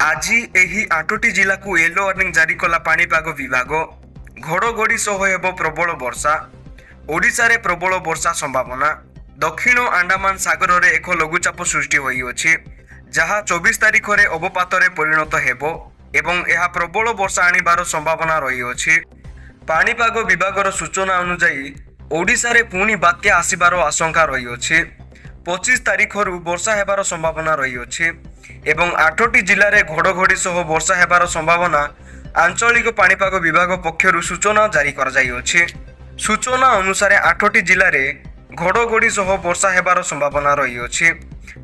ଆଜି ଏହି 8ଟି ଜିଲ୍ଲାକୁ ୟେଲୋ ୱାର୍ଣ୍ଣିଂ ଜାରି କଲା ପାଣିପାଗ ବିଭାଗ। ଘଡ଼ଘଡ଼ି ସହ ହେବ ପ୍ରବଳ ବର୍ଷା। ଓଡ଼ିଶାରେ ପ୍ରବଳ ବର୍ଷା ସମ୍ଭାବନା। ଦକ୍ଷିଣ ଆଣ୍ଡାମାନ ସାଗରରେ ଏକ ଲଘୁଚାପ ସୃଷ୍ଟି ହୋଇଅଛି, ଯାହା 24 ତାରିଖରେ ଅବପାତରେ ପରିଣତ ହେବ ଏବଂ ଏହା ପ୍ରବଳ ବର୍ଷା ଆଣିବାର ସମ୍ଭାବନା ରହିଅଛି। ପାଣିପାଗ ବିଭାଗର ସୂଚନା ଅନୁଯାୟୀ ଓଡ଼ିଶାରେ ପୁଣି ବାତ୍ୟା ଆସିବାର ଆଶଙ୍କା ରହିଅଛି। 25 ତାରିଖରୁ ବର୍ଷା ହେବାର ସମ୍ଭାବନା ରହିଅଛି ଏବଂ 8ଟି ଜିଲ୍ଲାରେ ଘଡ଼ଘଡ଼ି ସହ ବର୍ଷା ହେବାର ସମ୍ଭାବନା ଆଞ୍ଚଳିକ ପାଣିପାଗ ବିଭାଗ ପକ୍ଷରୁ ସୂଚନା ଜାରି କରାଯାଇଅଛି। ସୂଚନା ଅନୁସାରେ 8ଟି ଜିଲ୍ଲାରେ ଘଡ଼ଘଡ଼ି ସହ ବର୍ଷା ହେବାର ସମ୍ଭାବନା ରହିଅଛି।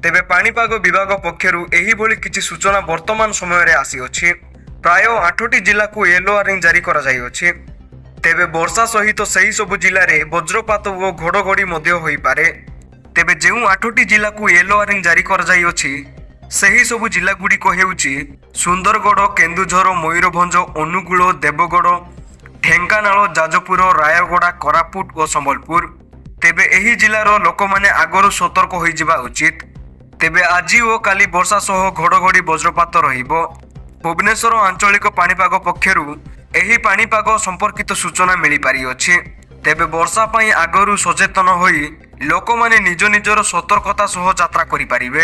ତେବେ ପାଣିପାଗ ବିଭାଗ ପକ୍ଷରୁ ଏହିଭଳି କିଛି ସୂଚନା ବର୍ତ୍ତମାନ ସମୟରେ ଆସିଅଛି। ପ୍ରାୟ 8ଟି ଜିଲ୍ଲାକୁ ୟେଲୋ ୱାର୍ଣ୍ଣିଂ ଜାରି କରାଯାଇଅଛି। ତେବେ ବର୍ଷା ସହିତ ସେହି ସବୁ ଜିଲ୍ଲାରେ ବଜ୍ରପାତ ଓ ଘଡ଼ଘଡ଼ି ମଧ୍ୟ ହୋଇପାରେ। ତେବେ ଯେଉଁ 8ଟି ଜିଲ୍ଲାକୁ ୟେଲୋ ୱାର୍ଣ୍ଣିଂ ଜାରି କରାଯାଇଅଛି ସେହି ସବୁ ଜିଲ୍ଲାଗୁଡ଼ିକ ହେଉଛି ସୁନ୍ଦରଗଡ଼, କେନ୍ଦୁଝର, ମୟୂରଭଞ୍ଜ, ଅନୁଗୁଳ, ଦେବଗଡ଼, ଢେଙ୍କାନାଳ, ଯାଜପୁର, ରାୟଗଡ଼ା, କୋରାପୁଟ ଓ ସମ୍ବଲପୁର। ତେବେ ଏହି ଜିଲ୍ଲାର ଲୋକମାନେ ଆଗରୁ ସତର୍କ ହୋଇଯିବା ଉଚିତ। ତେବେ ଆଜି ଓ କାଲି ବର୍ଷା ସହ ଘଡ଼ଘଡ଼ି ବଜ୍ରପାତ ରହିବ। ଭୁବନେଶ୍ୱର ଆଞ୍ଚଳିକ ପାଣିପାଗ ପକ୍ଷରୁ ଏହି ପାଣିପାଗ ସମ୍ପର୍କିତ ସୂଚନା ମିଳିପାରିଅଛି। ତେବେ ବର୍ଷା ପାଇଁ ଆଗରୁ ସଚେତନ ହୋଇ ଲୋକମାନେ ନିଜ ନିଜର ସତର୍କତା ସହ ଯାତ୍ରା କରିପାରିବେ।